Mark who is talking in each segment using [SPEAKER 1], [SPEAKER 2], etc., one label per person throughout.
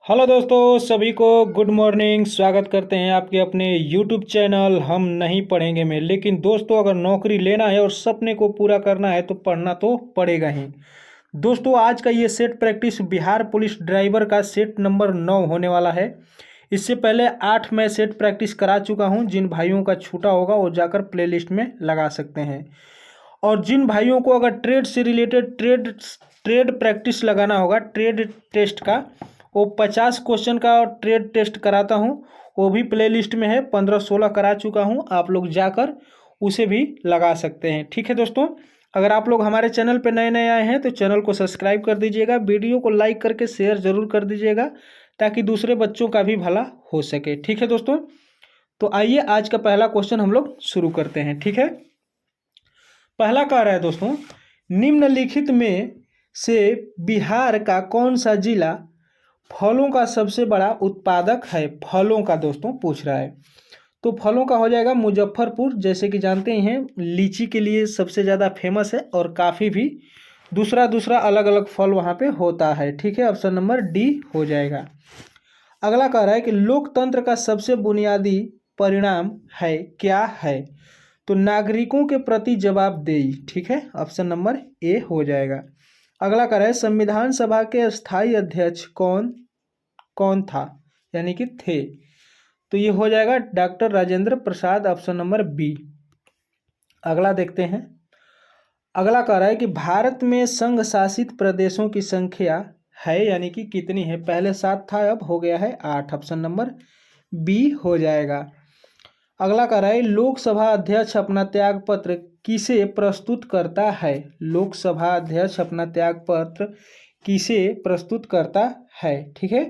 [SPEAKER 1] Hello दोस्तों, सभी को गुड मॉर्निंग। स्वागत करते हैं आपके अपने यूट्यूब चैनल हम नहीं पढ़ेंगे में। लेकिन दोस्तों, अगर नौकरी लेना है और सपने को पूरा करना है तो पढ़ना तो पड़ेगा ही। दोस्तों, आज का ये set practice Bihar police driver का सेट नंबर 9 होने वाला है। इससे पहले 8 मैं सेट प्रैक्टिस करा चुका हूँ। जिन भाइयों का छूटा होगा वो जाकर प्लेलिस्ट में लगा सकते हैं। और जिन भाइयों को अगर ट्रेड से रिलेटेड ट्रेड प्रैक्टिस लगाना होगा, ट्रेड टेस्ट का, वो 50 क्वेश्चन का ट्रेड टेस्ट कराता हूँ। वो भी प्लेलिस्ट में है, 15-16 करा चुका हूँ। आप लोग जाकर उसे भी लगा सकते हैं। ठीक है दोस्तों, अगर आप लोग हमारे चैनल पर नए नए आए हैं तो चैनल को सब्सक्राइब कर दीजिएगा, वीडियो को लाइक करके शेयर ज़रूर कर दीजिएगा ताकि दूसरे बच्चों का भी भला हो सके। ठीक है दोस्तों, तो आइए आज का पहला क्वेश्चन हम लोग शुरू करते हैं। ठीक है, पहला कह रहा है दोस्तों, निम्नलिखित में से बिहार का कौन सा जिला फलों का सबसे बड़ा उत्पादक है? फलों का दोस्तों पूछ रहा है, तो फलों का हो जाएगा मुजफ्फरपुर। जैसे कि जानते ही हैं, लीची के लिए सबसे ज़्यादा फेमस है और काफ़ी भी दूसरा दूसरा अलग अलग फल वहाँ पे होता है। ठीक है, ऑप्शन नंबर डी हो जाएगा। अगला कह रहा है कि लोकतंत्र का सबसे बुनियादी परिणाम है क्या है? तो नागरिकों के प्रति जवाबदेही। ठीक है, ऑप्शन नंबर ए हो जाएगा। अगला कह रहा है संविधान सभा के स्थायी अध्यक्ष कौन कौन था, यानी कि थे? तो ये हो जाएगा doctor Rajendra Prasad, option number B. अगला देखते हैं। अगला कह रहा है कि भारत में संघ शासित प्रदेशों की संख्या है, यानी कि कितनी है? पहले 7 था, अब हो गया है 8, ऑप्शन नंबर बी हो जाएगा। अगला कह रहा है लोकसभा अध्यक्ष अपना त्याग पत्र किसे प्रस्तुत करता है? लोकसभा अध्यक्ष अपना त्याग पत्र किसे प्रस्तुत करता है? ठीक है,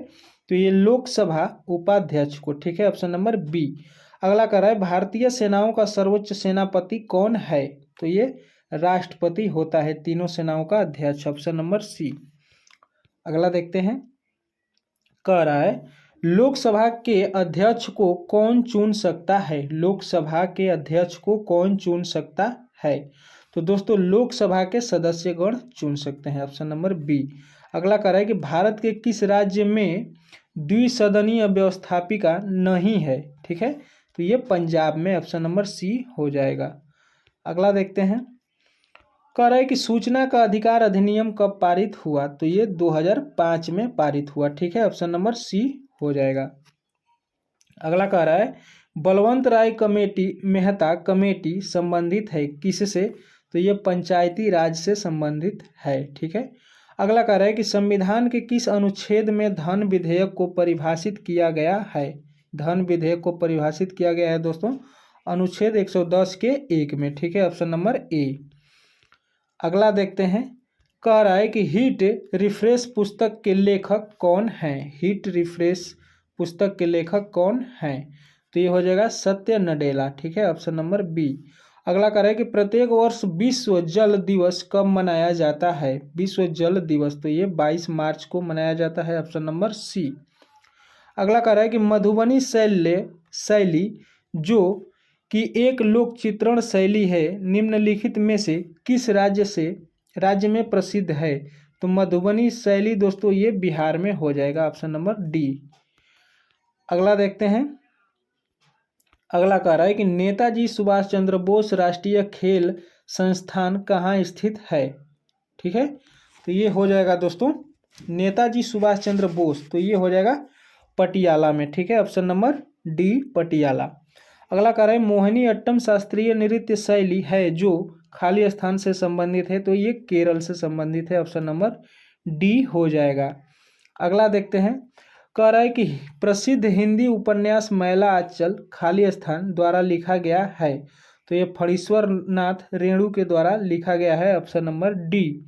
[SPEAKER 1] तो ये लोकसभा उपाध्यक्ष को। ठीक है, ऑप्शन नंबर बी। अगला कह रहा है भारतीय सेनाओं का सर्वोच्च सेनापति कौन है? तो ये राष्ट्रपति होता है, तीनों सेनाओं का अध्यक्ष, ऑप्शन नंबर सी। अगला देखते हैं। कह रहा है लोकसभा के अध्यक्ष को कौन चुन सकता है? लोकसभा के अध्यक्ष को कौन चुन सकता है? तो दोस्तों लोकसभा के सदस्यगण चुन सकते हैं, ऑप्शन नंबर बी। अगला कह रहा है कि भारत के किस राज्य में द्विसदनीय व्यवस्थापिका नहीं है? ठीक है, तो ये पंजाब में, ऑप्शन नंबर सी हो जाएगा। अगला देखते हैं। कह रहा है कि सूचना का अधिकार अधिनियम कब पारित हुआ? तो ये 2005 में पारित हुआ। ठीक है, ऑप्शन नंबर सी हो जाएगा। अगला कह रहा है बलवंत राय कमेटी मेहता कमेटी संबंधित है किससे? तो ये पंचायती राज से संबंधित है। ठीक है, अगला कह रहा है कि संविधान के किस अनुच्छेद में धन विधेयक को परिभाषित किया गया है? धन विधेयक को परिभाषित किया गया है दोस्तों अनुच्छेद 110 के 1 में। ठीक है, ऑप्शन नंबर ए। अगला देखते हैं। कह रहा है कि हिट रिफ्रेश पुस्तक के लेखक कौन हैं? हिट रिफ्रेश पुस्तक के लेखक कौन हैं? तो ये हो जाएगा सत्य नडेला। ठीक है, ऑप्शन नंबर बी। अगला कह रहा है कि प्रत्येक वर्ष विश्व जल दिवस कब मनाया जाता है? विश्व जल दिवस, तो ये 22 मार्च को मनाया जाता है, ऑप्शन नंबर सी। अगला कह रहा है कि मधुबनी शैली जो कि एक लोक चित्रण शैली है, निम्नलिखित में से किस राज्य में प्रसिद्ध है? तो मधुबनी शैली दोस्तों ये बिहार में हो जाएगा, ऑप्शन नंबर डी। अगला देखते हैं। अगला कह रहा है कि नेताजी सुभाष चंद्र बोस राष्ट्रीय खेल संस्थान कहाँ स्थित है? ठीक है, तो ये हो जाएगा दोस्तों नेताजी सुभाष चंद्र बोस, तो ये हो जाएगा पटियाला में। ठीक है, ऑप्शन नंबर डी पटियाला। अगला कह रहा है मोहिनी अट्टम शास्त्रीय नृत्य शैली है जो खाली स्थान से संबंधित है, तो ये केरल से संबंधित है, ऑप्शन नंबर डी हो जाएगा। अगला देखते हैं। कह रहा है कि प्रसिद्ध हिंदी उपन्यास मैला आंचल खाली स्थान द्वारा लिखा गया है, तो ये फणीश्वर नाथ रेणु के द्वारा लिखा गया है, ऑप्शन नंबर डी।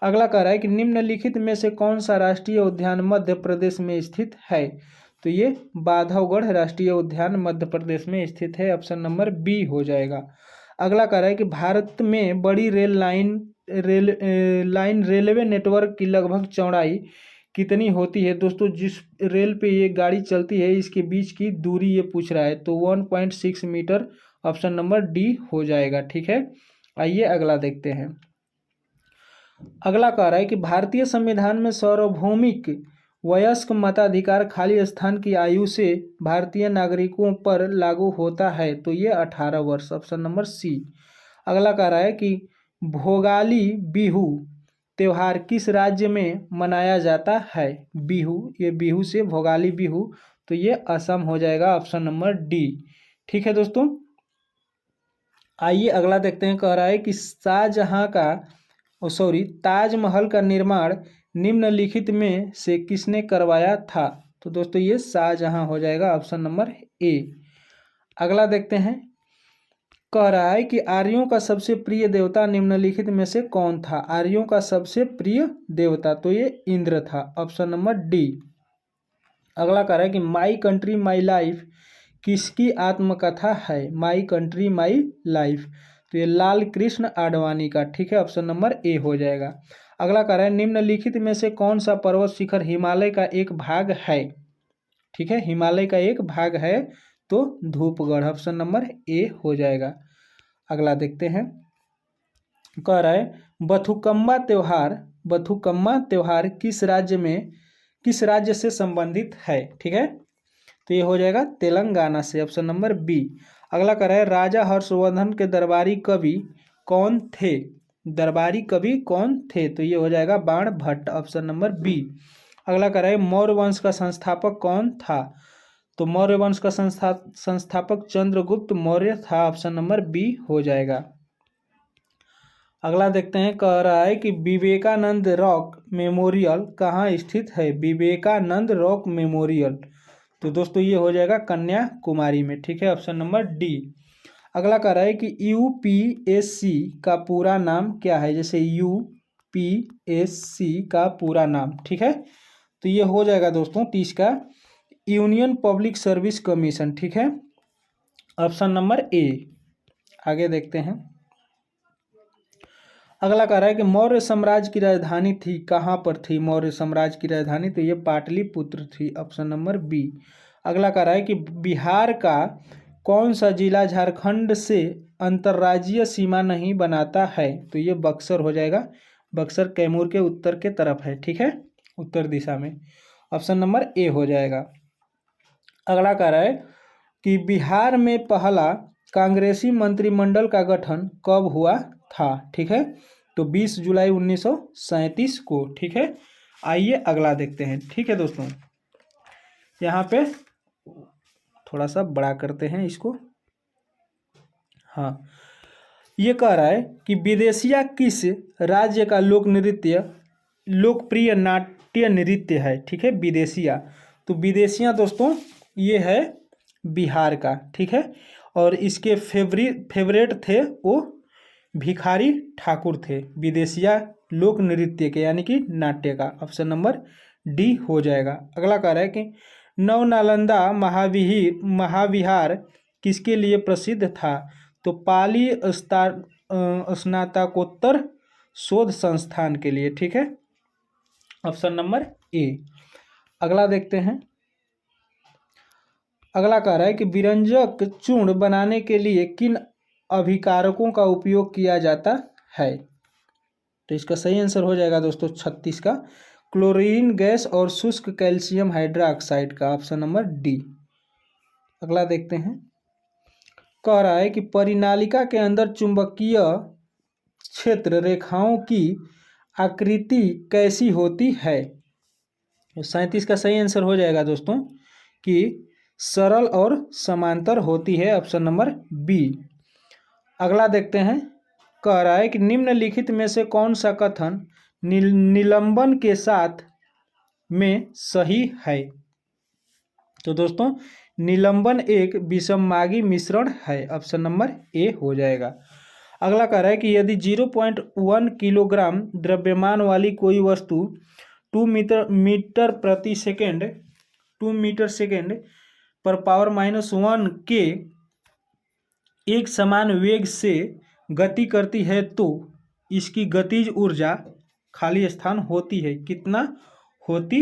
[SPEAKER 1] अगला कह रहा है कि निम्नलिखित में से कौन सा राष्ट्रीय उद्यान मध्य प्रदेश में स्थित है? तो ये बांधवगढ़ राष्ट्रीय उद्यान मध्य प्रदेश में स्थित है, ऑप्शन नंबर बी हो जाएगा। अगला कह रहा है कि भारत में बड़ी रेलवे नेटवर्क की लगभग चौड़ाई कितनी होती है? दोस्तों जिस रेल पे ये गाड़ी चलती है इसके बीच की दूरी ये पूछ रहा है, तो 1.6 मीटर, ऑप्शन नंबर डी हो जाएगा। ठीक है, आइए अगला देखते हैं। अगला कह रहा है कि भारतीय संविधान में सार्वभौमिक वयस्क मताधिकार खाली स्थान की आयु से भारतीय नागरिकों पर लागू होता है, तो ये 18 वर्ष, ऑप्शन नंबर सी। अगला कह रहा है कि भोगाली बिहू त्योहार किस राज्य में मनाया जाता है। बिहू, ये बिहू से भोगाली बिहू, तो ये असम हो जाएगा, ऑप्शन नंबर डी। ठीक है दोस्तों, आइए अगला देखते हैं। कह रहा है कि शाहजहां का ताजमहल का निर्माण निम्नलिखित में से किसने करवाया था। तो दोस्तों ये शाहजहां हो जाएगा, ऑप्शन नंबर ए। अगला देखते हैं। कह रहा है कि आर्यों का सबसे प्रिय देवता निम्नलिखित में से कौन था। आर्यों का सबसे प्रिय देवता, तो ये इंद्र था, ऑप्शन नंबर डी। अगला कह रहा है कि माई कंट्री माई लाइफ किसकी आत्मकथा है। माई कंट्री माई लाइफ, तो ये लाल कृष्ण आडवाणी का। ठीक है, ऑप्शन नंबर ए हो जाएगा। अगला कह रहा है निम्नलिखित में से कौन सा पर्वत शिखर हिमालय का एक भाग है। ठीक है, हिमालय का एक भाग है, तो धूपगढ़, ऑप्शन नंबर ए हो जाएगा। अगला देखते हैं। कह रहा है बथुकम्मा त्योहार किस राज्य से संबंधित है। ठीक है, तो ये हो जाएगा तेलंगाना से, ऑप्शन नंबर बी। अगला कह रहा है राजा हर्षवर्धन के दरबारी कवि कौन थे। दरबारी कवि कौन थे, तो ये हो जाएगा बाण भट्ट, ऑप्शन नंबर बी। अगला कह रहा है मौर्य वंश का संस्थापक कौन था। तो मौर्य वंश का संस्थापक चंद्रगुप्त मौर्य था, ऑप्शन नंबर बी हो जाएगा। अगला देखते हैं। कह रहा है कि विवेकानंद रॉक मेमोरियल कहाँ स्थित है। विवेकानंद रॉक मेमोरियल, तो दोस्तों ये हो जाएगा कन्याकुमारी में। ठीक है, ऑप्शन नंबर डी। अगला कह रहा है कि यूपीएससी का पूरा नाम क्या है। जैसे यूपीएससी का पूरा नाम, ठीक है, तो ये हो जाएगा दोस्तों 30 का यूनियन पब्लिक सर्विस कमीशन। ठीक है, ऑप्शन नंबर ए। आगे देखते हैं। अगला कह रहा है कि मौर्य साम्राज्य की राजधानी थी, कहाँ पर थी मौर्य साम्राज्य की राजधानी, तो ये पाटलिपुत्र थी, ऑप्शन नंबर बी। अगला कह रहा है कि बिहार का कौन सा जिला झारखंड से अंतर्राज्यीय सीमा नहीं बनाता है, तो ये बक्सर हो जाएगा। बक्सर कैमूर के उत्तर के तरफ है, ठीक है, उत्तर दिशा में, ऑप्शन नंबर ए हो जाएगा। अगला कह रहा है कि बिहार में पहला कांग्रेसी मंत्रिमंडल का गठन कब हुआ था। ठीक है, तो 20 जुलाई 1937 को। ठीक है, आइए अगला देखते हैं। ठीक है दोस्तों, यहाँ पे थोड़ा सा बड़ा करते हैं इसको। हाँ, ये कह रहा है कि विदेशिया किस राज्य का लोकप्रिय नाट्य नृत्य है। ठीक है, विदेशिया, तो विदेशिया दोस्तों ये है बिहार का। ठीक है, और इसके फेवरेट थे वो भिखारी ठाकुर थे, विदेशिया लोक नृत्य के यानी कि नाट्य का, ऑप्शन नंबर डी हो जाएगा। अगला कह रहा है कि नवनालंदा महाविहार किसके लिए प्रसिद्ध था, तो पाली स्नातकोत्तर शोध संस्थान के लिए। ठीक है, ऑप्शन नंबर ए। अगला देखते हैं। अगला कह रहा है कि विरंजक चूर्ण बनाने के लिए किन अभिकारकों का उपयोग किया जाता है, तो इसका सही आंसर हो जाएगा दोस्तों 36 का क्लोरीन गैस और शुष्क कैल्शियम हाइड्रोक्साइड का, ऑप्शन नंबर डी। अगला देखते हैं। कह रहा है कि परिनालिका के अंदर चुंबकीय क्षेत्र रेखाओं की आकृति कैसी होती है, 37 का सही आंसर हो जाएगा दोस्तों कि सरल और समांतर होती है, ऑप्शन नंबर बी। अगला देखते हैं। कह रहा है कि निम्नलिखित में से कौन सा कथन निलंबन के साथ में सही है, तो दोस्तों निलंबन एक विषममागी मिश्रण है, ऑप्शन नंबर ए हो जाएगा। अगला कह रहा है कि यदि 0.1 किलोग्राम द्रव्यमान वाली कोई वस्तु 2 मीटर सेकेंड पर पावर -1 के एक समान वेग से गति करती है, तो इसकी गतिज ऊर्जा खाली स्थान होती है कितना होती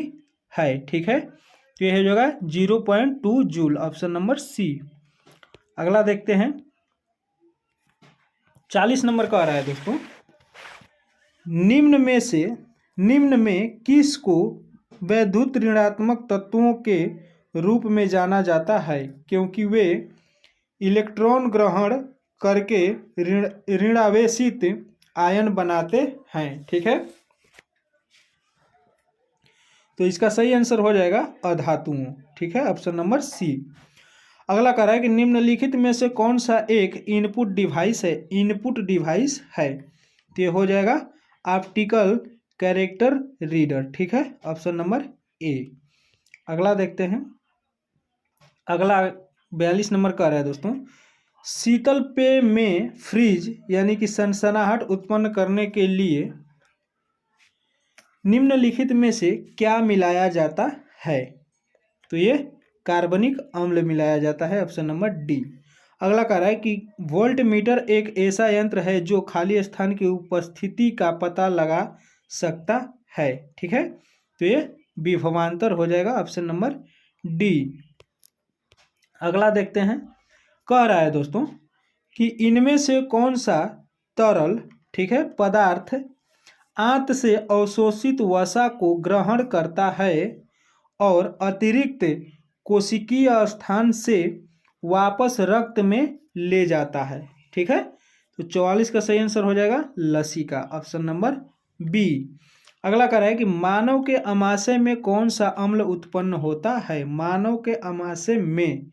[SPEAKER 1] है। ठीक है, तो यह हो जाएगा 0.2 जूल, ऑप्शन नंबर सी। अगला देखते हैं। 40 नंबर का आ रहा है दोस्तों, निम्न में किस को वैद्युत ऋणात्मक तत्वों के रूप में जाना जाता है क्योंकि वे इलेक्ट्रॉन ग्रहण करके ऋणावेशित आयन बनाते हैं। ठीक है, तो इसका सही आंसर हो जाएगा अधातुओं। ठीक है, ऑप्शन नंबर सी। अगला कह रहा है कि निम्नलिखित में से कौन सा एक इनपुट डिवाइस है? इनपुट डिवाइस है तो ये हो जाएगा ऑप्टिकल कैरेक्टर रीडर। ठीक है, ऑप्शन नंबर ए। अगला देखते हैं। अगला 42 नंबर कह रहा है दोस्तों, शीतल पेय में फ्रीज यानी कि सनसनाहट उत्पन्न करने के लिए निम्नलिखित में से क्या मिलाया जाता है? तो ये कार्बनिक अम्ल मिलाया जाता है, ऑप्शन नंबर डी। अगला कह रहा है कि वोल्ट मीटर एक ऐसा यंत्र है जो खाली स्थान की उपस्थिति का पता लगा सकता है। ठीक है, तो ये विभवांतर हो जाएगा, ऑप्शन नंबर डी। अगला देखते हैं। कह रहा है दोस्तों कि इनमें से कौन सा तरल, ठीक है, पदार्थ आंत से अवशोषित वसा को ग्रहण करता है और अतिरिक्त कोशिकीय स्थान से वापस रक्त में ले जाता है? ठीक है, तो 44 का सही आंसर हो जाएगा लसिका, ऑप्शन नंबर बी। अगला कह रहा है कि मानव के आमाशय में कौन सा अम्ल उत्पन्न होता है? मानव के आमाशय में,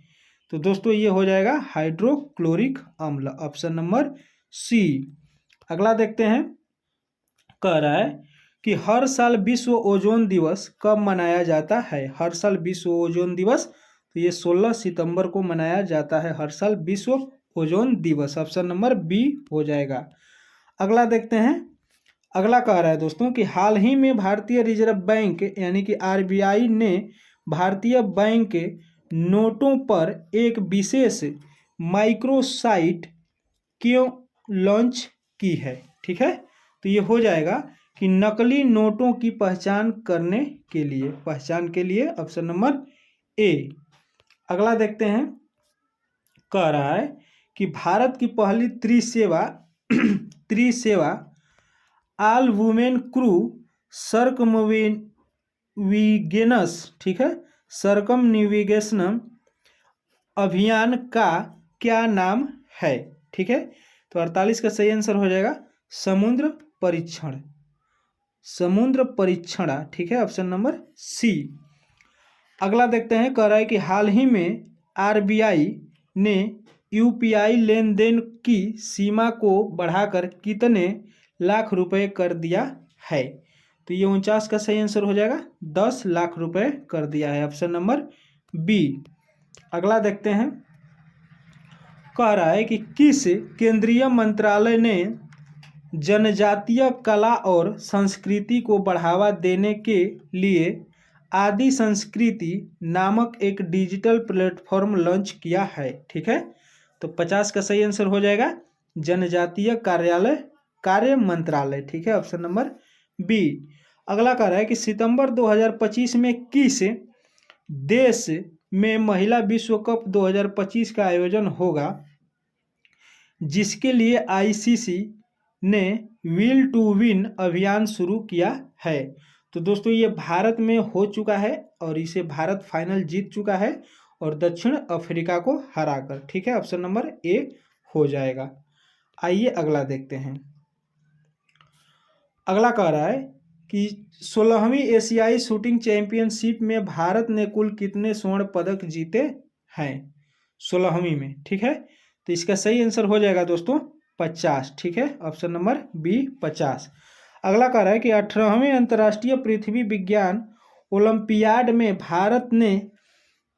[SPEAKER 1] तो दोस्तों ये हो जाएगा हाइड्रोक्लोरिक अम्ल, ऑप्शन नंबर सी। अगला देखते हैं। कह रहा है कि हर साल विश्व ओजोन दिवस कब मनाया जाता है? हर साल विश्व ओजोन दिवस, तो ये 16 सितंबर को मनाया जाता है हर साल विश्व ओजोन दिवस, ऑप्शन नंबर बी हो जाएगा। अगला देखते हैं। अगला कह रहा है दोस्तों कि हाल ही में भारतीय रिजर्व बैंक यानी कि आरबीआई ने भारतीय बैंक नोटों पर एक विशेष माइक्रोसाइट क्यों लॉन्च की है? ठीक है, तो ये हो जाएगा कि नकली नोटों की पहचान करने के लिए, पहचान के लिए, ऑप्शन नंबर ए। अगला देखते हैं। कह रहा है कि भारत की पहली त्रिसेवा ऑल वुमेन क्रू सर्कमनिविगेशनस, ठीक है, सर्कमनिविगेशन अभियान का क्या नाम है? ठीक है, तो 48 का सही आंसर हो जाएगा समुद्र परीक्षण, समुद्र परीक्षण। ठीक है, ऑप्शन नंबर सी। अगला देखते हैं। कह रहा है कि हाल ही में आरबीआई ने यूपीआई लेन देन की सीमा को बढ़ाकर कितने लाख रुपए कर दिया है? तो ये 49 का सही आंसर हो जाएगा 10 लाख रुपए कर दिया है, ऑप्शन नंबर बी। अगला देखते हैं। कह रहा है कि किस केंद्रीय मंत्रालय ने जनजातीय कला और संस्कृति को बढ़ावा देने के लिए आदि संस्कृति नामक एक डिजिटल प्लेटफॉर्म लॉन्च किया है? ठीक है, तो 50 का सही आंसर हो जाएगा जनजातीय कार्य मंत्रालय। ठीक है, ऑप्शन नंबर बी। अगला कह रहा है कि सितंबर 2025 में किस देश में महिला विश्व कप 2025 का आयोजन होगा, जिसके लिए आईसीसी ने विल टू विन अभियान शुरू किया है? तो दोस्तों ये भारत में हो चुका है और इसे भारत फाइनल जीत चुका है और दक्षिण अफ्रीका को हराकर। ठीक है, ऑप्शन नंबर ए हो जाएगा। आइए अगला देखते हैं। अगला कह रहा है कि 16वीं एशियाई शूटिंग चैंपियनशिप में भारत ने कुल कितने स्वर्ण पदक जीते हैं? 16वीं में। ठीक है, तो इसका सही आंसर हो जाएगा दोस्तों 50। ठीक है, ऑप्शन नंबर बी 50। अगला कह रहा है कि 18वें अंतर्राष्ट्रीय पृथ्वी विज्ञान ओलंपियाड में भारत ने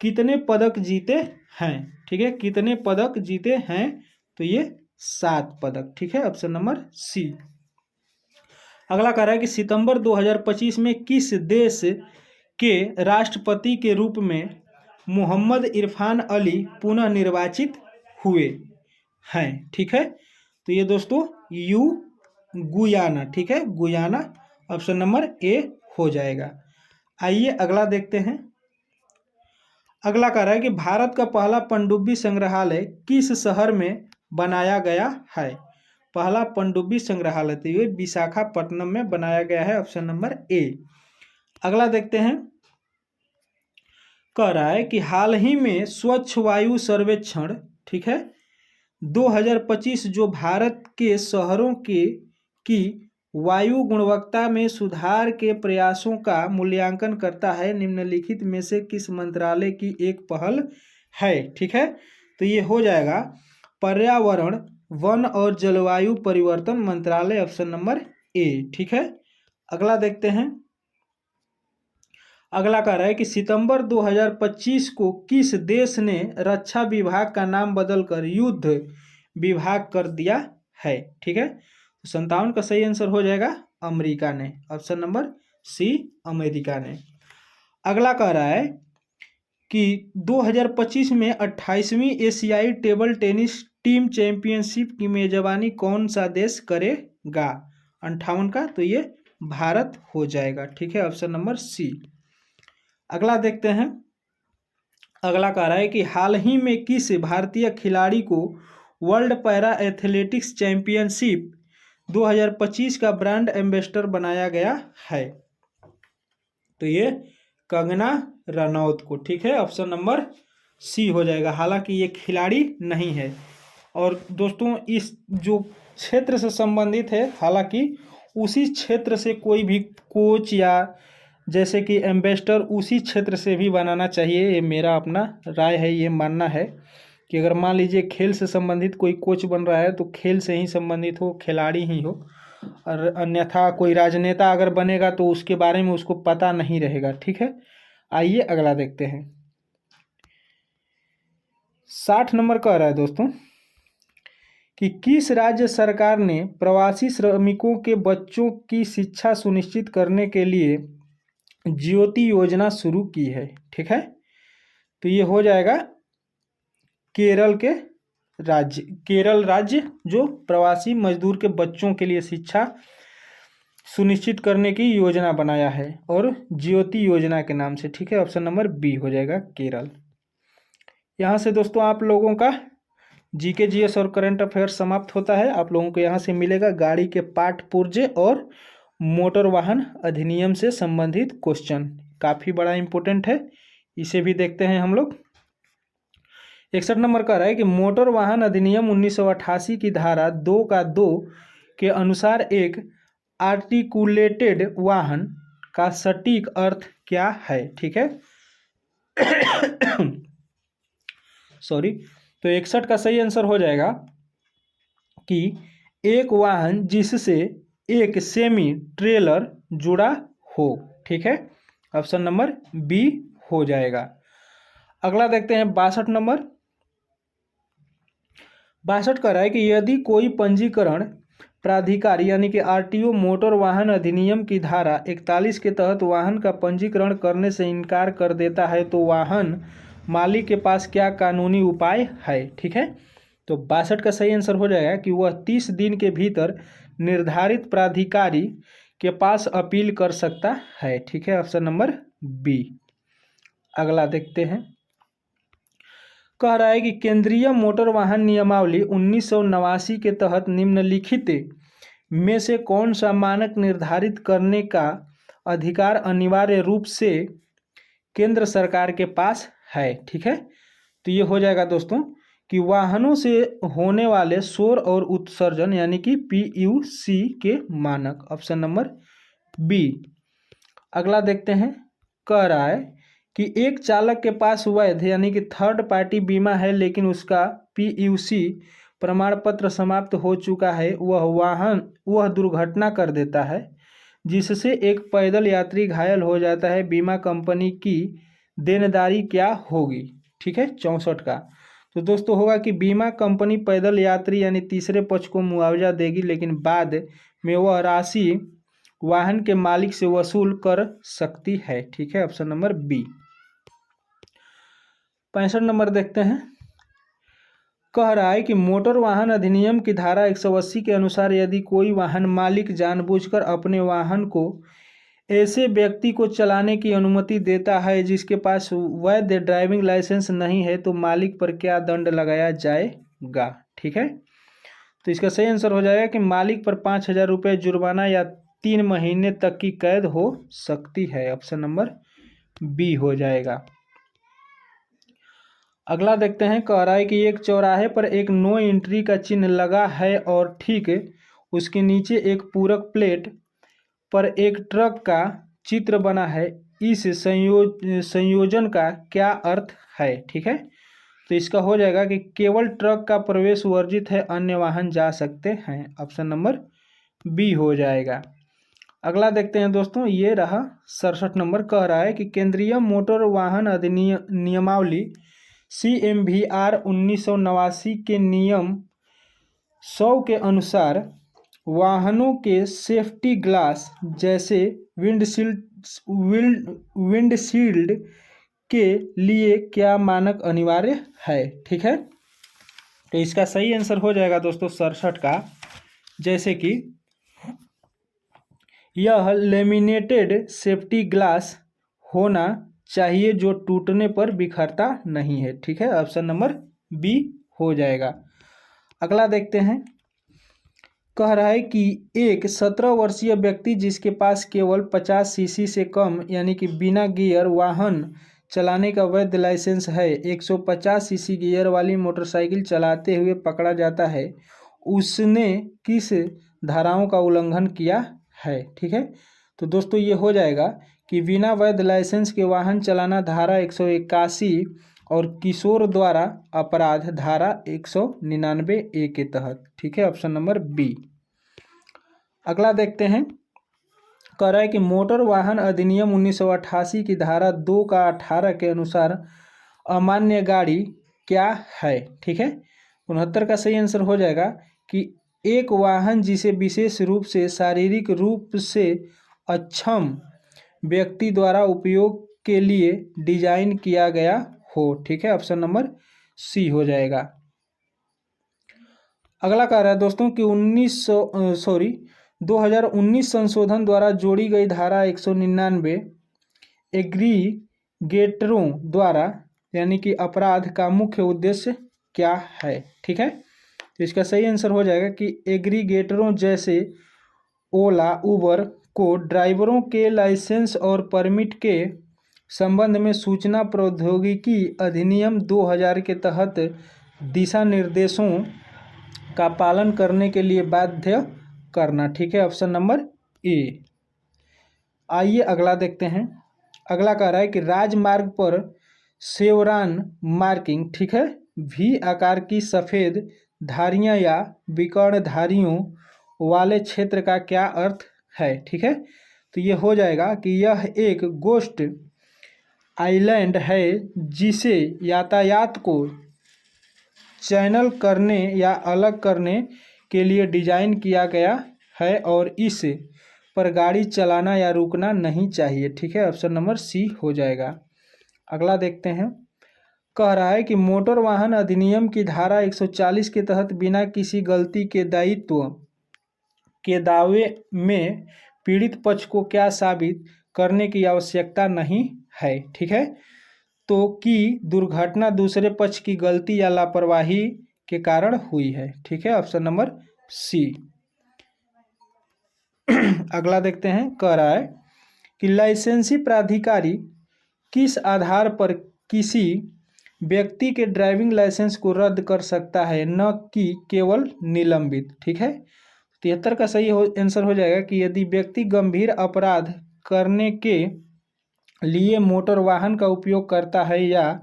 [SPEAKER 1] कितने पदक जीते हैं? ठीक है, कितने पदक जीते हैं? तो ये 7 पदक। ठीक है, ऑप्शन नंबर सी। अगला कह रहा है कि सितंबर 2025 में किस देश के राष्ट्रपति के रूप में मोहम्मद इरफान अली पुनः निर्वाचित हुए हैं? ठीक है, तो ये दोस्तों गुयाना। ठीक है, गुयाना, ऑप्शन नंबर ए हो जाएगा। आइए अगला देखते हैं। अगला कह रहा है कि भारत का पहला पनडुब्बी संग्रहालय किस शहर में बनाया गया है? पहला पनडुब्बी संग्रहालय तो ये विशाखापट्टनम में बनाया गया है, ऑप्शन नंबर ए। अगला देखते हैं, कह रहा है कि हाल ही में स्वच्छ वायु सर्वेक्षण, ठीक है, 2025 जो भारत के शहरों के की वायु गुणवत्ता में सुधार के प्रयासों का मूल्यांकन करता है, निम्नलिखित में से किस मंत्रालय की एक पहल है। ठीक है, तो ये हो जाएगा पर्यावरण, वन और जलवायु परिवर्तन मंत्रालय, ऑप्शन नंबर ए। ठीक है, अगला देखते हैं। अगला कह रहा है कि सितंबर 2025 को किस देश ने रक्षा विभाग का नाम बदलकर युद्ध विभाग कर दिया है। ठीक है, तो 57 का सही आंसर हो जाएगा अमेरिका ने, ऑप्शन नंबर सी अमेरिका ने। अगला कह रहा है कि 2025 में 28वीं एशियाई टेबल टेनिस टीम चैंपियनशिप की मेजबानी कौन सा देश करेगा। 58 का, तो ये भारत हो जाएगा। ठीक है, ऑप्शन नंबर सी। अगला देखते हैं। अगला कह रहा है कि हाल ही में किस भारतीय खिलाड़ी को वर्ल्ड पैरा एथलेटिक्स चैंपियनशिप 2025 का ब्रांड एम्बेसडर बनाया गया है। तो ये कंगना रनौत को। ठीक है, ऑप्शन नंबर सी हो जाएगा। हालांकि ये खिलाड़ी नहीं है और दोस्तों इस जो क्षेत्र से संबंधित है, हालांकि उसी क्षेत्र से कोई भी कोच या जैसे कि एम्बेसडर उसी क्षेत्र से भी बनाना चाहिए। ये मेरा अपना राय है, ये मानना है कि अगर मान लीजिए खेल से संबंधित कोई कोच बन रहा है तो खेल से ही संबंधित हो, खिलाड़ी ही हो, और अन्यथा कोई राजनेता अगर बनेगा तो उसके बारे में उसको पता नहीं रहेगा। ठीक है, आइए अगला देखते हैं। 60 नंबर कह रहा है दोस्तों कि किस राज्य सरकार ने प्रवासी श्रमिकों के बच्चों की शिक्षा सुनिश्चित करने के लिए ज्योति योजना शुरू की है। ठीक है, तो ये हो जाएगा केरल राज्य जो प्रवासी मजदूर के बच्चों के लिए शिक्षा सुनिश्चित करने की योजना बनाया है और ज्योति योजना के नाम से। ठीक है, ऑप्शन नंबर बी हो जाएगा केरल। यहाँ से दोस्तों आप लोगों का जीके जीएस और करंट अफेयर्स समाप्त होता है। आप लोगों को यहाँ से मिलेगा गाड़ी के पाठ पुर्जे और मोटर वाहन अधिनियम से संबंधित क्वेश्चन, काफ़ी बड़ा इंपॉर्टेंट है, इसे भी देखते हैं हम लोग। 61 नंबर कह रहा है कि मोटर वाहन अधिनियम 1988 की धारा 2(2) के अनुसार एक आर्टिकुलेटेड वाहन का सटीक अर्थ क्या है। ठीक है सॉरी, तो 61 का सही आंसर हो जाएगा कि एक वाहन जिससे एक सेमी ट्रेलर जुड़ा हो। ठीक है, ऑप्शन नंबर बी हो जाएगा। अगला देखते हैं 62 नंबर। 62 कह रहा है कि यदि कोई पंजीकरण प्राधिकारी यानी कि आरटीओ मोटर वाहन अधिनियम की धारा 41 के तहत वाहन का पंजीकरण करने से इनकार कर देता है तो वाहन मालिक के पास क्या कानूनी उपाय है। ठीक है, तो 62 का सही आंसर हो जाएगा कि वह 30 दिन के भीतर निर्धारित प्राधिकारी के पास अपील कर सकता है। ठीक है, ऑप्शन नंबर बी। अगला देखते हैं। कह रहा है कि केंद्रीय मोटर वाहन नियमावली 1989 के तहत निम्नलिखित में से कौन सा मानक निर्धारित करने का अधिकार अनिवार्य रूप से केंद्र सरकार के पास है। ठीक है, तो ये हो जाएगा दोस्तों कि वाहनों से होने वाले शोर और उत्सर्जन यानी कि PUC के मानक, ऑप्शन नंबर बी। अगला देखते हैं। कह रहा है कि एक चालक के पास वैध यानी कि थर्ड पार्टी बीमा है लेकिन उसका PUC प्रमाण पत्र समाप्त हो चुका है, वह दुर्घटना कर देता है जिससे एक पैदल यात्री घायल हो जाता है, बीमा कंपनी की देनदारी क्या होगी। ठीक है, 64 का तो दोस्तों होगा कि बीमा कंपनी पैदल यात्री यानी तीसरे पक्ष को मुआवजा देगी लेकिन बाद में वह राशि वाहन के मालिक से वसूल कर सकती है। ठीक है, ऑप्शन नंबर बी। 65 नंबर देखते हैं। कह रहा है कि मोटर वाहन अधिनियम की धारा 180 के अनुसार यदि कोई वाहन मालिक जानबूझकर अपने वाहन को ऐसे व्यक्ति को चलाने की अनुमति देता है जिसके पास वैध ड्राइविंग लाइसेंस नहीं है तो मालिक पर क्या दंड लगाया जाएगा। ठीक है, तो इसका सही आंसर हो जाएगा कि मालिक पर 5,000 रुपये जुर्माना या 3 महीने तक की कैद हो सकती है। ऑप्शन नंबर बी हो जाएगा। अगला देखते हैं, कह रहा है कि एक चौराहे पर एक नो एंट्री का चिन्ह लगा है और ठीक उसके नीचे एक पूरक प्लेट पर एक ट्रक का चित्र बना है। इस संयोजन का क्या अर्थ है? ठीक है, तो इसका हो जाएगा कि केवल ट्रक का प्रवेश वर्जित है, अन्य वाहन जा सकते हैं। ऑप्शन नंबर बी हो जाएगा। अगला देखते हैं दोस्तों, ये रहा 67 नंबर। कह रहा है कि केंद्रीय मोटर वाहन नियमावली CMVR 1989 के नियम 100 के अनुसार वाहनों के सेफ्टी ग्लास जैसे विंडशील्ड के लिए क्या मानक अनिवार्य है? ठीक है, तो इसका सही आंसर हो जाएगा दोस्तों 67 का, जैसे कि यह लेमिनेटेड सेफ्टी ग्लास होना चाहिए जो टूटने पर बिखरता नहीं है। ठीक है, ऑप्शन नंबर बी हो जाएगा। अगला देखते हैं, कह रहा है कि एक 17 वर्षीय व्यक्ति जिसके पास केवल 50 सीसी से कम यानी कि बिना गियर वाहन चलाने का वैध लाइसेंस है, 150 सीसी गियर वाली मोटरसाइकिल चलाते हुए पकड़ा जाता है, उसने किस धाराओं का उल्लंघन किया है? ठीक है, तो दोस्तों ये हो जाएगा कि बिना वैध लाइसेंस के वाहन चलाना धारा 181 और किशोर द्वारा अपराध धारा 199A के तहत। ठीक है, ऑप्शन नंबर बी। अगला देखते हैं, कह रहा है कि मोटर वाहन अधिनियम 1988 की धारा 2 का 18 के अनुसार अमान्य गाड़ी क्या है? ठीक है, 69 का सही आंसर हो जाएगा कि एक वाहन जिसे विशेष रूप से शारीरिक रूप से अक्षम व्यक्ति द्वारा उपयोग के लिए डिजाइन किया गया हो। ठीक है, ऑप्शन नंबर सी हो जाएगा। अगला कह रहा है दोस्तों कि 2019 संशोधन द्वारा जोड़ी गई धारा 199 एग्रीगेटरों द्वारा यानी कि अपराध का मुख्य उद्देश्य क्या है? ठीक है, तो इसका सही आंसर हो जाएगा कि एग्रीगेटरों जैसे ओला उबर को ड्राइवरों के लाइसेंस और परमिट के संबंध में सूचना प्रौद्योगिकी अधिनियम 2000 के तहत दिशा निर्देशों का पालन करने के लिए बाध्य करना। ठीक है, ऑप्शन नंबर ए। आइए अगला देखते हैं। अगला कह रहा है कि राजमार्ग पर शेवरॉन मार्किंग, ठीक है, भी आकार की सफ़ेद धारियां या विकर्ण धारियों वाले क्षेत्र का क्या अर्थ है? ठीक है, तो ये हो जाएगा कि यह एक गोस्ट आइलैंड है जिसे यातायात को चैनल करने या अलग करने के लिए डिज़ाइन किया गया है और इस पर गाड़ी चलाना या रुकना नहीं चाहिए। ठीक है, ऑप्शन नंबर सी हो जाएगा। अगला देखते हैं, कह रहा है कि मोटर वाहन अधिनियम की धारा 140 के तहत बिना किसी गलती के दायित्व के दावे में पीड़ित पक्ष को क्या साबित करने की आवश्यकता नहीं है? ठीक है, तो कि दुर्घटना दूसरे पक्ष की गलती या लापरवाही के कारण हुई है। ठीक है, ऑप्शन नंबर सी। अगला देखते हैं, कह रहा है कि लाइसेंसी प्राधिकारी किस आधार पर किसी व्यक्ति के ड्राइविंग लाइसेंस को रद्द कर सकता है, न कि केवल निलंबित। ठीक है, 73 का सही आंसर हो जाएगा कि यदि व्यक्ति गंभीर अपराध करने के लिए मोटर वाहन का उपयोग करता है या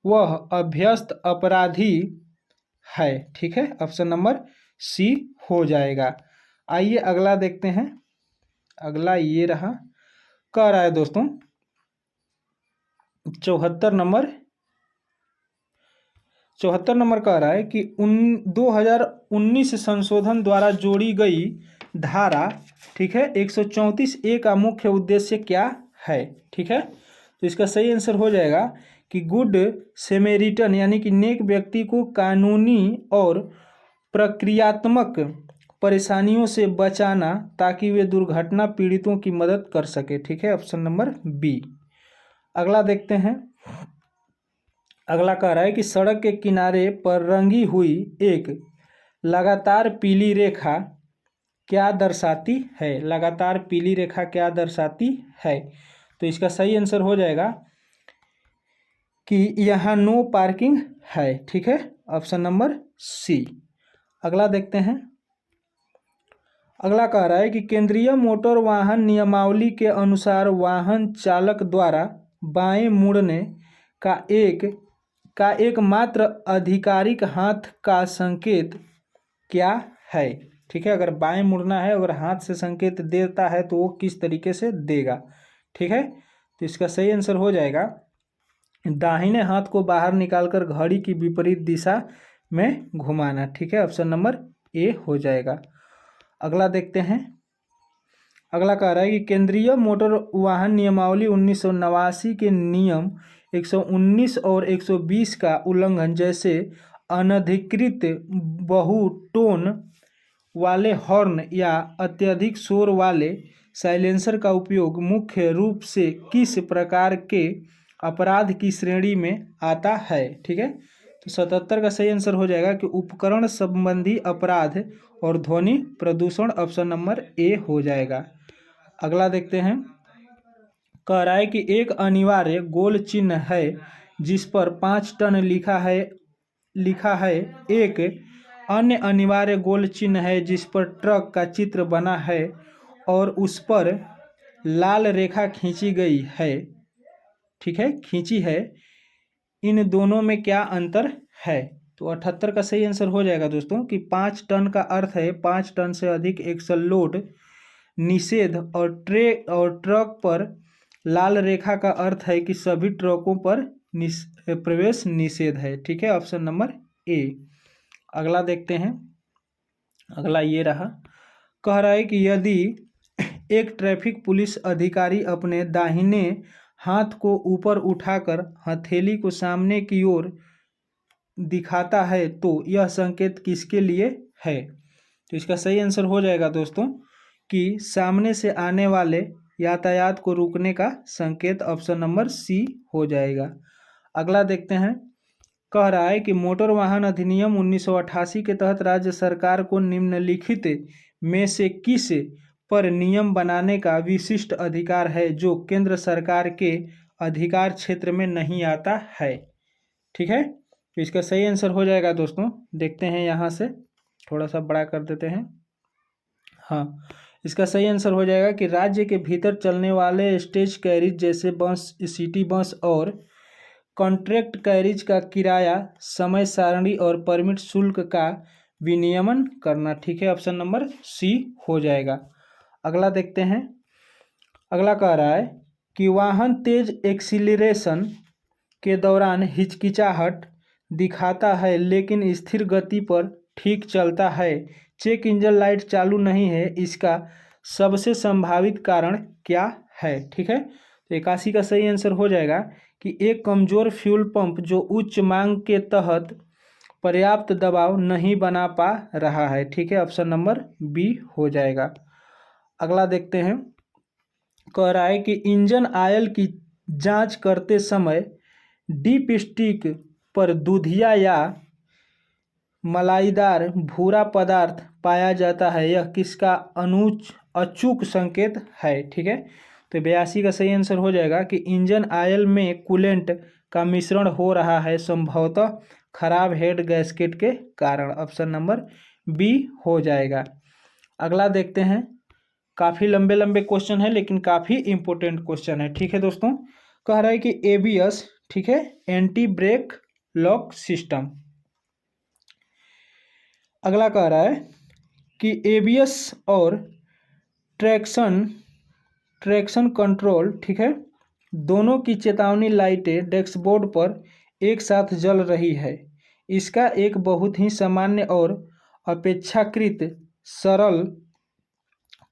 [SPEAKER 1] वह अभ्यस्त अपराधी है। ठीक है, ऑप्शन नंबर सी हो जाएगा। आइए अगला देखते हैं। अगला ये रहा, कह रहा है दोस्तों 74 नंबर कह रहा है कि 2019 संशोधन द्वारा जोड़ी गई धारा, ठीक है, 134A का मुख्य उद्देश्य क्या है? ठीक है, तो इसका सही आंसर हो जाएगा कि गुड सेमेरिटन यानी कि नेक व्यक्ति को कानूनी और प्रक्रियात्मक परेशानियों से बचाना ताकि वे दुर्घटना पीड़ितों की मदद कर सके। ठीक है, ऑप्शन नंबर बी। अगला देखते हैं। अगला कह रहा है कि सड़क के किनारे पर रंगी हुई एक लगातार पीली रेखा क्या दर्शाती है? लगातार पीली रेखा क्या दर्शाती है? तो इसका सही आंसर हो जाएगा कि यहाँ नो पार्किंग है। ठीक है, ऑप्शन नंबर सी। अगला देखते हैं। अगला कह रहा है कि केंद्रीय मोटर वाहन नियमावली के अनुसार वाहन चालक द्वारा बाएं मुड़ने का एकमात्र आधिकारिक हाथ का संकेत क्या है? ठीक है, अगर बाएं मुड़ना है, अगर हाथ से संकेत देता है तो वो किस तरीके से देगा? ठीक है, तो इसका सही आंसर हो जाएगा दाहिने हाथ को बाहर निकालकर घड़ी की विपरीत दिशा में घुमाना। ठीक है, ऑप्शन नंबर ए हो जाएगा। अगला देखते हैं। अगला कह रहा है कि केंद्रीय मोटर वाहन नियमावली 1989 के नियम 119 और 120 का उल्लंघन जैसे अनधिकृत बहुटोन वाले हॉर्न या अत्यधिक शोर वाले साइलेंसर का उपयोग मुख्य रूप से किस प्रकार के अपराध की श्रेणी में आता है? ठीक है, तो 77 का सही आंसर हो जाएगा कि उपकरण संबंधी अपराध और ध्वनि प्रदूषण, ऑप्शन नंबर ए हो जाएगा। अगला देखते हैं। कह रहा है कि एक अनिवार्य गोल चिन्ह है जिस पर 5 टन लिखा है। एक अन्य अनिवार्य गोल चिन्ह है जिस पर ट्रक का चित्र बना है और उस पर लाल रेखा खींची गई है। ठीक है, खींची है। इन दोनों में क्या अंतर है? तो 78 का सही आंसर हो जाएगा दोस्तों कि 5 टन का अर्थ है 5 टन से अधिक एक्सल लोड निषेध, और ट्रक पर लाल रेखा का अर्थ है कि सभी ट्रकों पर प्रवेश निषेध है। ठीक है, ऑप्शन नंबर ए। अगला देखते हैं। अगला ये रहा। कह रहा है कि यदि एक ट्रैफिक पुलिस अधिकारी अपने दाहिने हाथ को ऊपर उठाकर हथेली को सामने की ओर दिखाता है तो यह संकेत किसके लिए है? तो इसका सही आंसर हो जाएगा दोस्तों कि सामने से आने वाले यातायात को रोकने का संकेत, ऑप्शन नंबर सी हो जाएगा। अगला देखते हैं। कह रहा है कि मोटर वाहन अधिनियम 1988 के तहत राज्य सरकार को निम्नलिखित में से किस पर नियम बनाने का विशिष्ट अधिकार है जो केंद्र सरकार के अधिकार क्षेत्र में नहीं आता है? ठीक है, तो इसका सही आंसर हो जाएगा दोस्तों। देखते हैं, यहाँ से थोड़ा सा बड़ा कर देते हैं। हाँ, इसका सही आंसर हो जाएगा कि राज्य के भीतर चलने वाले स्टेज कैरिज जैसे बस, सिटी बस और कॉन्ट्रैक्ट कैरिज का किराया, समय सारणी और परमिट शुल्क का विनियमन करना। ठीक है, ऑप्शन नंबर सी हो जाएगा। अगला देखते हैं। अगला कह रहा है कि वाहन तेज एक्सीलरेशन के दौरान हिचकिचाहट दिखाता है लेकिन स्थिर गति पर ठीक चलता है। चेक इंजन लाइट चालू नहीं है, इसका सबसे संभावित कारण क्या है? ठीक है, तो 81 का सही आंसर हो जाएगा कि एक कमजोर फ्यूल पंप जो उच्च मांग के तहत पर्याप्त दबाव नहीं बना पा रहा है। ठीक है, ऑप्शन नंबर बी हो जाएगा। अगला देखते हैं। कह रहा है कि इंजन ऑयल की जांच करते समय डीप स्टिक पर दूधिया या मलाईदार भूरा पदार्थ पाया जाता है, यह किसका अचूक संकेत है? ठीक है, तो 82 का सही आंसर हो जाएगा कि इंजन ऑयल में कूलेंट का मिश्रण हो रहा है, संभवतः खराब हेड गैस्केट के कारण, ऑप्शन नंबर बी हो जाएगा। अगला देखते हैं। काफ़ी लंबे लंबे क्वेश्चन है लेकिन काफ़ी इंपॉर्टेंट क्वेश्चन है। ठीक है दोस्तों, कह रहा है कि एबीएस, ठीक है, एंटी ब्रेक लॉक सिस्टम। अगला कह रहा है कि एबीएस और ट्रैक्शन कंट्रोल, ठीक है, दोनों की चेतावनी लाइटें डैशबोर्ड पर एक साथ जल रही है। इसका एक बहुत ही सामान्य और अपेक्षाकृत सरल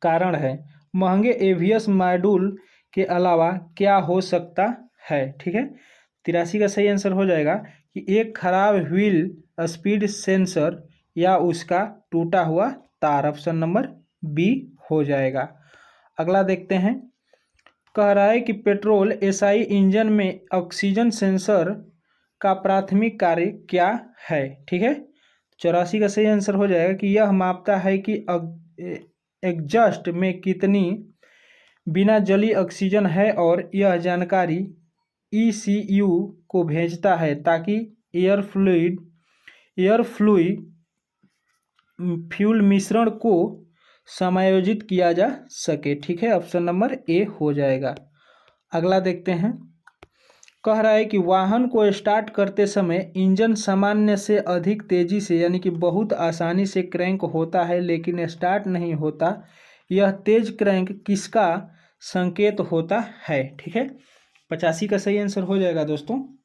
[SPEAKER 1] कारण है। महंगे एबीएस मॉड्यूल के अलावा क्या हो सकता है? ठीक है, 83 का सही आंसर हो जाएगा कि एक खराब व्हील स्पीड सेंसर या उसका टूटा हुआ तार, ऑप्शन नंबर बी हो जाएगा। अगला देखते हैं। कह रहा है कि पेट्रोल एसआई इंजन में ऑक्सीजन सेंसर का प्राथमिक कार्य क्या है? ठीक है, 84 का सही आंसर हो जाएगा कि यह मापता है कि एग्जॉस्ट में कितनी बिना जली ऑक्सीजन है और यह जानकारी ECU को भेजता है ताकि एयर फ्यूल मिश्रण को समायोजित किया जा सके। ठीक है, ऑप्शन नंबर ए हो जाएगा। अगला देखते हैं, कह रहा है कि वाहन को स्टार्ट करते समय इंजन सामान्य से अधिक तेजी से यानी कि बहुत आसानी से क्रैंक होता है लेकिन स्टार्ट नहीं होता। यह तेज क्रैंक किसका संकेत होता है? ठीक है, 85 का सही आंसर हो जाएगा दोस्तों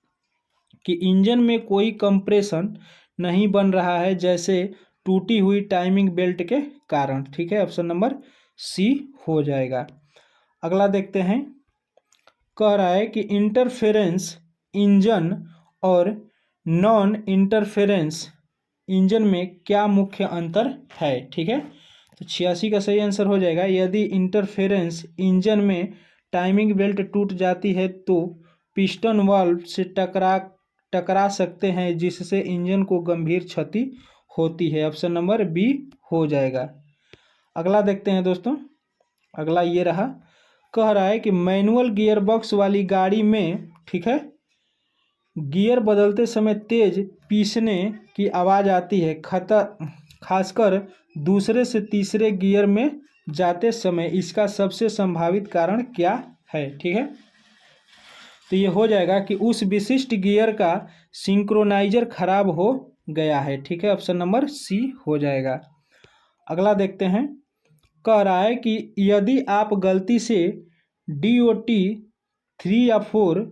[SPEAKER 1] कि इंजन में कोई कंप्रेशन नहीं बन रहा है, जैसे टूटी हुई टाइमिंग बेल्ट के कारण। ठीक है, ऑप्शन नंबर सी हो जाएगा। अगला देखते हैं, कह रहा है कि इंटरफेरेंस इंजन और नॉन इंटरफेरेंस इंजन में क्या मुख्य अंतर है? ठीक है, तो 86 का सही आंसर हो जाएगा। यदि इंटरफेरेंस इंजन में टाइमिंग बेल्ट टूट जाती है तो पिस्टन वाल्व से टकरा सकते हैं, जिससे इंजन को गंभीर क्षति होती है। ऑप्शन नंबर बी हो जाएगा। अगला देखते हैं दोस्तों, अगला ये रहा, कह रहा है कि मैनुअल गियर बॉक्स वाली गाड़ी में, ठीक है, गियर बदलते समय तेज पीसने की आवाज़ आती है, खासकर दूसरे से तीसरे गियर में जाते समय। इसका सबसे संभावित कारण क्या है? ठीक है, तो ये हो जाएगा कि उस विशिष्ट गियर का सिंक्रोनाइजर खराब हो गया है। ठीक है, ऑप्शन नंबर सी हो जाएगा। अगला देखते हैं, कह रहा है कि यदि आप गलती से DOT 3 या 4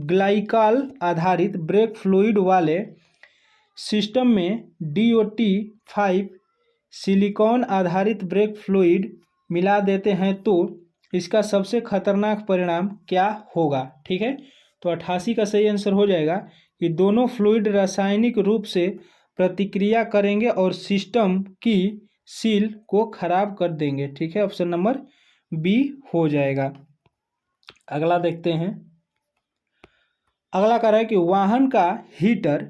[SPEAKER 1] ग्लाइकॉल आधारित ब्रेक फ्लूइड वाले सिस्टम में DOT 5 सिलिकॉन आधारित ब्रेक फ्लूइड मिला देते हैं तो इसका सबसे खतरनाक परिणाम क्या होगा? ठीक है, तो 88 का सही आंसर हो जाएगा कि दोनों फ्लूइड रासायनिक रूप से प्रतिक्रिया करेंगे और सिस्टम की सील को खराब कर देंगे। ठीक है, ऑप्शन नंबर बी हो जाएगा। अगला देखते हैं, अगला कह रहा है कि वाहन का हीटर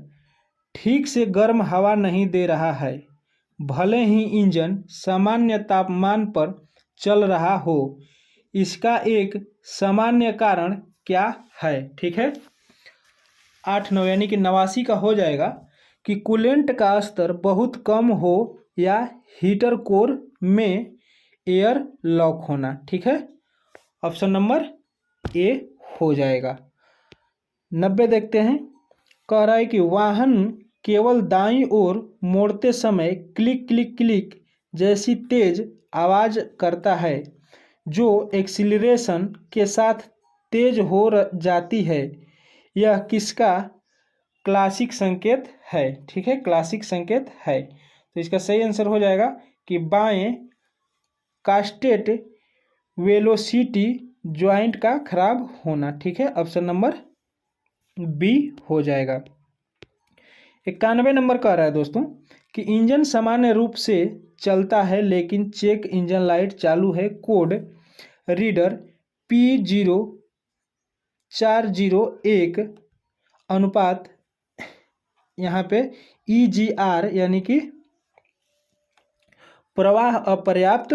[SPEAKER 1] ठीक से गर्म हवा नहीं दे रहा है, भले ही इंजन सामान्य तापमान पर चल रहा हो। इसका एक सामान्य कारण क्या है? ठीक है, 8-9 यानी कि 89 का हो जाएगा कि कूलेंट का स्तर बहुत कम हो या हीटर कोर में एयर लॉक होना। ठीक है, ऑप्शन नंबर ए हो जाएगा। 90 देखते हैं, कह रहा है कि वाहन केवल दाईं ओर मोड़ते समय क्लिक क्लिक क्लिक जैसी तेज आवाज़ करता है, जो एक्सीलरेशन के साथ तेज हो जाती है। यह किसका क्लासिक संकेत है? ठीक है, क्लासिक संकेत है, तो इसका सही आंसर हो जाएगा कि बाएं कास्टेट वेलोसिटी जॉइंट का खराब होना। ठीक है, ऑप्शन नंबर बी हो जाएगा। 91 नंबर कह रहा है दोस्तों कि इंजन सामान्य रूप से चलता है लेकिन चेक इंजन लाइट चालू है। कोड रीडर P0401 अनुपात यहाँ पे EGR यानी कि प्रवाह अपर्याप्त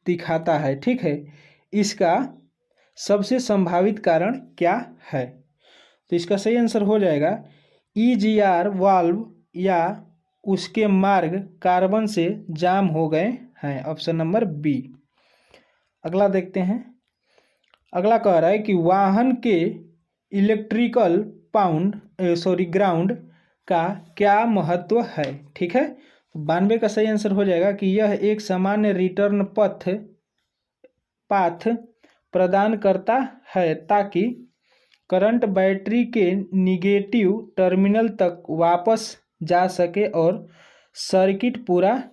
[SPEAKER 1] दिखाता है। ठीक है, इसका सबसे संभावित कारण क्या है? तो इसका सही आंसर हो जाएगा EGR वाल्व या उसके मार्ग कार्बन से जाम हो गए हैं। Option number B. अगला देखते हैं, अगला कह रहा है कि वाहन के इलेक्ट्रिकल ग्राउंड का क्या महत्व है? ठीक है, 92 का सही आंसर हो जाएगा कि यह एक सामान्य रिटर्न पाथ प्रदान करता है ताकि करंट बैटरी के निगेटिव टर्मिनल तक वापस जा सके और सर्किट पूरा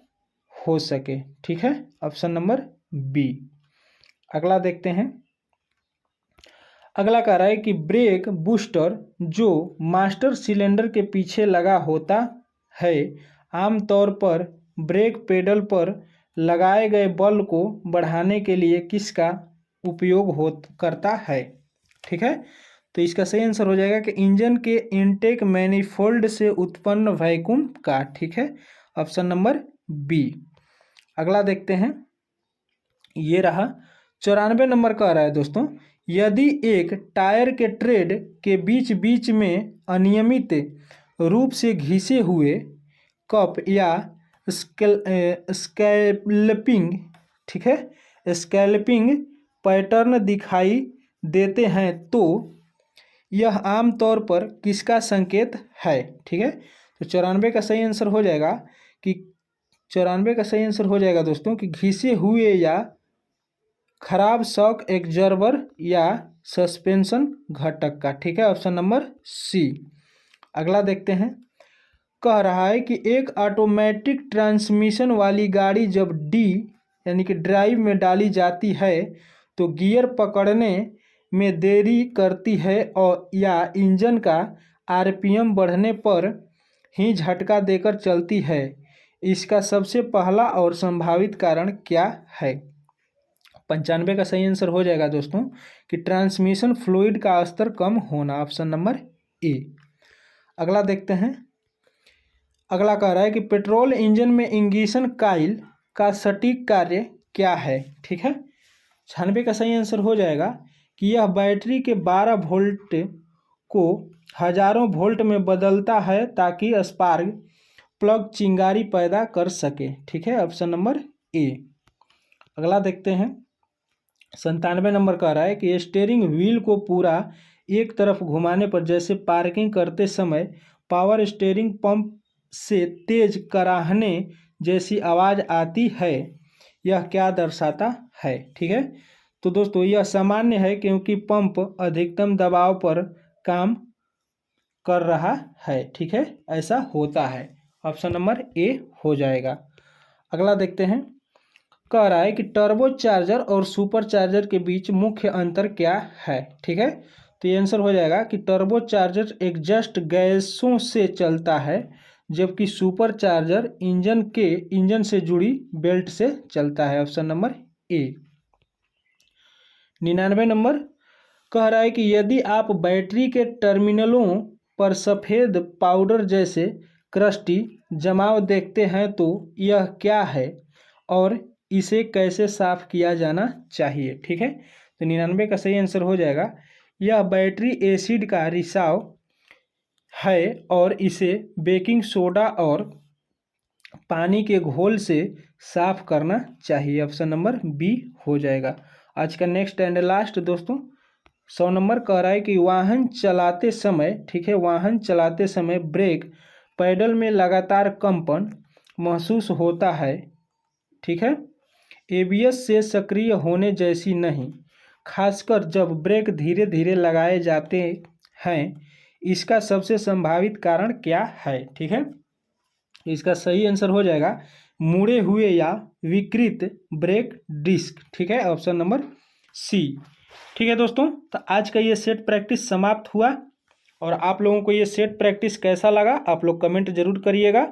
[SPEAKER 1] हो सके। ठीक है, ऑप्शन नंबर बी। अगला देखते हैं, अगला कह रहा है कि ब्रेक बूस्टर जो मास्टर सिलेंडर के पीछे लगा होता है, आमतौर पर ब्रेक पेडल पर लगाए गए बल को बढ़ाने के लिए किसका उपयोग करता है? ठीक है, तो इसका सही आंसर हो जाएगा कि इंजन के इनटेक मैनिफोल्ड से उत्पन्न वैक्यूम का। ठीक है, ऑप्शन नंबर बी। अगला देखते हैं, ये रहा 94 नंबर कह रहा है दोस्तों, यदि एक टायर के ट्रेड के बीच बीच में अनियमित रूप से घिसे हुए कप या स्कैल्पिंग, ठीक है, स्कैल्पिंग पैटर्न दिखाई देते हैं तो यह आमतौर पर किसका संकेत है? ठीक है, तो 94 का सही आंसर हो जाएगा कि 94 का सही आंसर हो जाएगा दोस्तों कि घिसे हुए या खराब शॉक एब्जॉर्बर या सस्पेंशन घटक का। ठीक है, ऑप्शन नंबर सी। अगला देखते हैं, कह रहा है कि एक ऑटोमेटिक ट्रांसमिशन वाली गाड़ी जब डी यानी कि ड्राइव में डाली जाती है तो गियर पकड़ने में देरी करती है और या इंजन का आरपीएम बढ़ने पर ही झटका देकर चलती है। इसका सबसे पहला और संभावित कारण क्या है? 95 का सही आंसर हो जाएगा दोस्तों कि ट्रांसमिशन फ्लूइड का स्तर कम होना, ऑप्शन नंबर ए। अगला देखते हैं, अगला कह रहा है कि पेट्रोल इंजन में इंगिशन कॉइल का सटीक कार्य क्या है? ठीक है, 96 का सही आंसर हो जाएगा कि यह बैटरी के 12 वोल्ट को हजारों वोल्ट में बदलता है ताकि स्पार्क प्लग चिंगारी पैदा कर सके। ठीक है, ऑप्शन नंबर ए। अगला देखते हैं, 97 नंबर कह रहा है कि स्टीयरिंग व्हील को पूरा एक तरफ घुमाने पर जैसे पार्किंग करते समय पावर स्टीयरिंग पंप से तेज कराहने जैसी आवाज़ आती है, यह क्या दर्शाता है? ठीक है, तो दोस्तों यह सामान्य है क्योंकि पंप अधिकतम दबाव पर काम कर रहा है। ठीक है, ऐसा होता है, ऑप्शन नंबर ए हो जाएगा। अगला देखते हैं, कह रहा है कि टर्बो चार्जर और सुपर चार्जर के बीच मुख्य अंतर क्या है? ठीक है, तो ये आंसर हो जाएगा कि टर्बो चार्जर एग्जॉस्ट गैसों से चलता है जबकि सुपर चार्जर इंजन से जुड़ी बेल्ट से चलता है, ऑप्शन नंबर ए। 99 नंबर कह रहा है कि यदि आप बैटरी के टर्मिनलों पर सफ़ेद पाउडर जैसे क्रस्टी जमाव देखते हैं तो यह क्या है और इसे कैसे साफ किया जाना चाहिए? ठीक है, तो 99 का सही आंसर हो जाएगा, यह बैटरी एसिड का रिसाव है और इसे बेकिंग सोडा और पानी के घोल से साफ करना चाहिए, ऑप्शन नंबर बी हो जाएगा। आज का नेक्स्ट एंड लास्ट दोस्तों 100 नंबर कह रहा है कि वाहन चलाते समय, ठीक है, वाहन चलाते समय ब्रेक पैडल में लगातार कंपन महसूस होता है। ठीक है, एबीएस से सक्रिय होने जैसी नहीं, खासकर जब ब्रेक धीरे धीरे लगाए जाते हैं। इसका सबसे संभावित कारण क्या है? ठीक है, इसका सही आंसर हो जाएगा मुड़े हुए या विकृत ब्रेक डिस्क। ठीक है, ऑप्शन नंबर सी। ठीक है दोस्तों, तो आज का ये सेट प्रैक्टिस समाप्त हुआ और आप लोगों को ये सेट प्रैक्टिस कैसा लगा आप लोग कमेंट जरूर करिएगा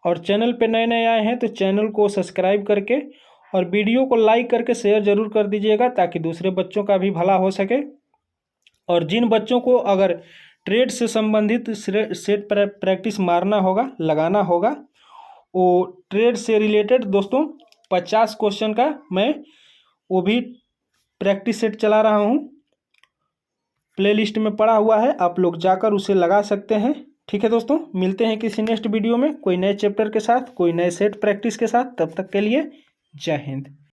[SPEAKER 1] और चैनल पे नए नए आए हैं तो चैनल को सब्सक्राइब करके और वीडियो को लाइक करके शेयर जरूर कर दीजिएगा ताकि दूसरे बच्चों का भी भला हो सके। और जिन बच्चों को अगर ट्रेड से संबंधित सेट प्रैक्टिस मारना होगा, लगाना होगा, वो ट्रेड से रिलेटेड दोस्तों 50 क्वेश्चन का मैं वो भी प्रैक्टिस सेट चला रहा हूँ, प्लेलिस्ट में पड़ा हुआ है, आप लोग जाकर उसे लगा सकते हैं। ठीक है दोस्तों, मिलते हैं किसी नेक्स्ट वीडियो में कोई नए चैप्टर के साथ, कोई नए सेट प्रैक्टिस के साथ। तब तक के लिए जय हिंद।